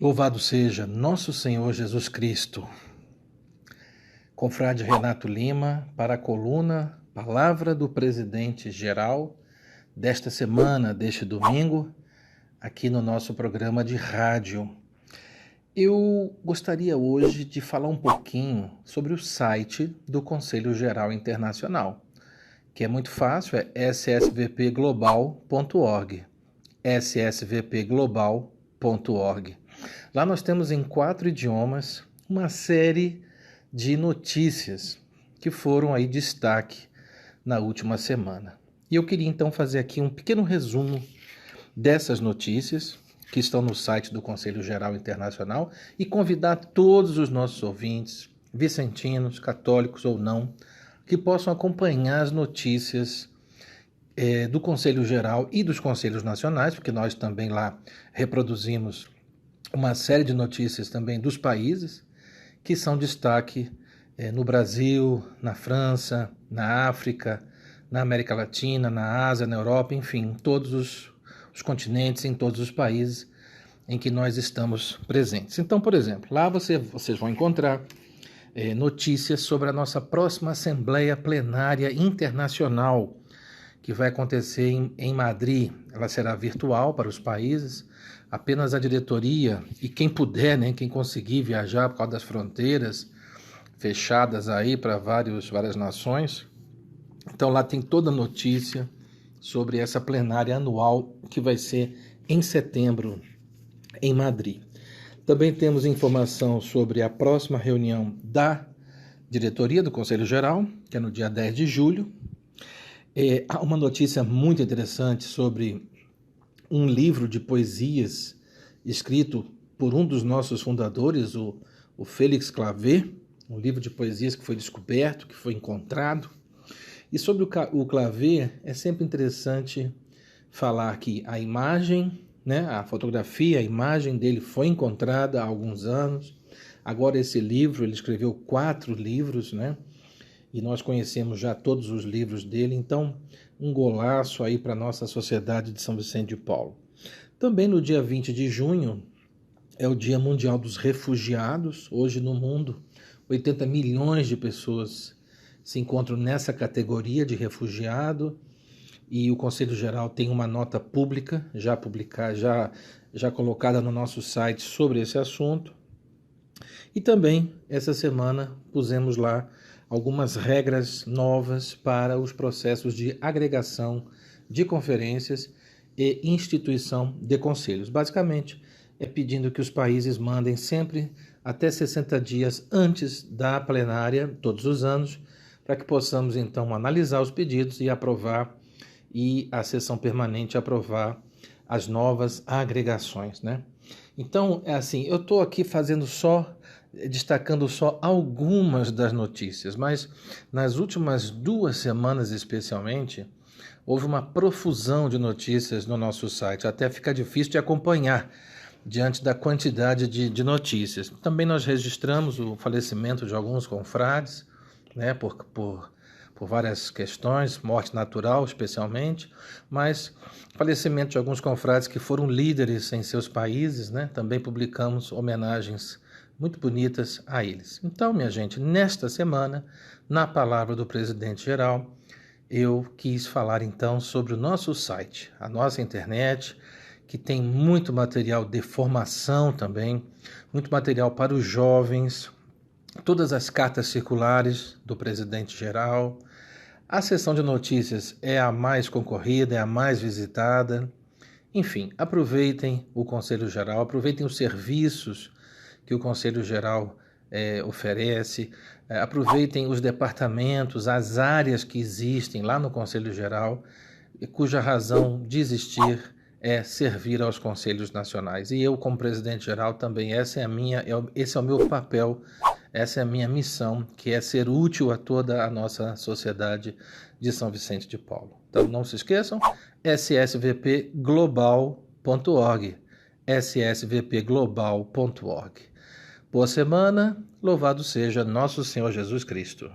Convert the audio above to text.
Louvado seja nosso Senhor Jesus Cristo. Confrade Renato Lima para a coluna Palavra do Presidente Geral desta semana, deste domingo, aqui no nosso programa de rádio. Eu gostaria hoje de falar um pouquinho sobre o site do Conselho Geral Internacional, que é muito fácil, é ssvpglobal.org, ssvpglobal.org. Lá nós temos em 4 idiomas uma série de notícias que foram aí destaque na última semana. E eu queria então fazer aqui um pequeno resumo dessas notícias que estão no site do Conselho Geral Internacional e convidar todos os nossos ouvintes, vicentinos, católicos ou não, que possam acompanhar as notícias do Conselho Geral e dos Conselhos Nacionais, porque nós também lá reproduzimos uma série de notícias também dos países que são destaque no Brasil, na França, na África, na América Latina, na Ásia, na Europa, enfim, em todos os continentes, em todos os países em que nós estamos presentes. Então, por exemplo, lá vocês vão encontrar notícias sobre a nossa próxima Assembleia Plenária Internacional, que vai acontecer em Madrid. Ela será virtual para os países, apenas a diretoria e quem puder, quem conseguir viajar por causa das fronteiras fechadas aí para várias nações. Então lá tem toda a notícia sobre essa plenária anual que vai ser em setembro em Madrid. Também temos informação sobre a próxima reunião da diretoria do Conselho Geral, que é no dia 10 de julho. Há uma notícia muito interessante sobre um livro de poesias escrito por um dos nossos fundadores, o Félix Clavé, um livro de poesias que foi descoberto, que foi encontrado. E sobre o Clavé é sempre interessante falar que a imagem, a fotografia, a imagem dele foi encontrada há alguns anos. Agora esse livro, ele escreveu 4 livros, e nós conhecemos já todos os livros dele, então um golaço aí para a nossa sociedade de São Vicente de Paulo. Também no dia 20 de junho é o Dia Mundial dos Refugiados. Hoje no mundo, 80 milhões de pessoas se encontram nessa categoria de refugiado e o Conselho Geral tem uma nota pública já colocada no nosso site sobre esse assunto. E também essa semana pusemos lá algumas regras novas para os processos de agregação de conferências e instituição de conselhos. Basicamente, é pedindo que os países mandem sempre até 60 dias antes da plenária, todos os anos, para que possamos então analisar os pedidos e aprovar, e a sessão permanente aprovar as novas agregações, Então, eu estou aqui destacando só algumas das notícias, mas nas últimas 2 semanas especialmente, houve uma profusão de notícias no nosso site, até fica difícil de acompanhar diante da quantidade de notícias. Também nós registramos o falecimento de alguns confrades, por várias questões, morte natural especialmente, mas falecimento de alguns confrades que foram líderes em seus países, Também publicamos homenagens muito bonitas a eles. Então, minha gente, nesta semana, na Palavra do Presidente Geral, eu quis falar então sobre o nosso site, a nossa internet, que tem muito material de formação também, muito material para os jovens, todas as cartas circulares do Presidente Geral. A seção de notícias é a mais concorrida, é a mais visitada. Enfim, aproveitem o Conselho Geral, aproveitem os serviços que o Conselho Geral oferece, aproveitem os departamentos, as áreas que existem lá no Conselho Geral, cuja razão de existir é servir aos Conselhos Nacionais. E eu, como Presidente Geral, também esse é o meu papel, essa é a minha missão, que é ser útil a toda a nossa sociedade de São Vicente de Paulo. Então, não se esqueçam, ssvpglobal.org, ssvpglobal.org. Boa semana, louvado seja nosso Senhor Jesus Cristo.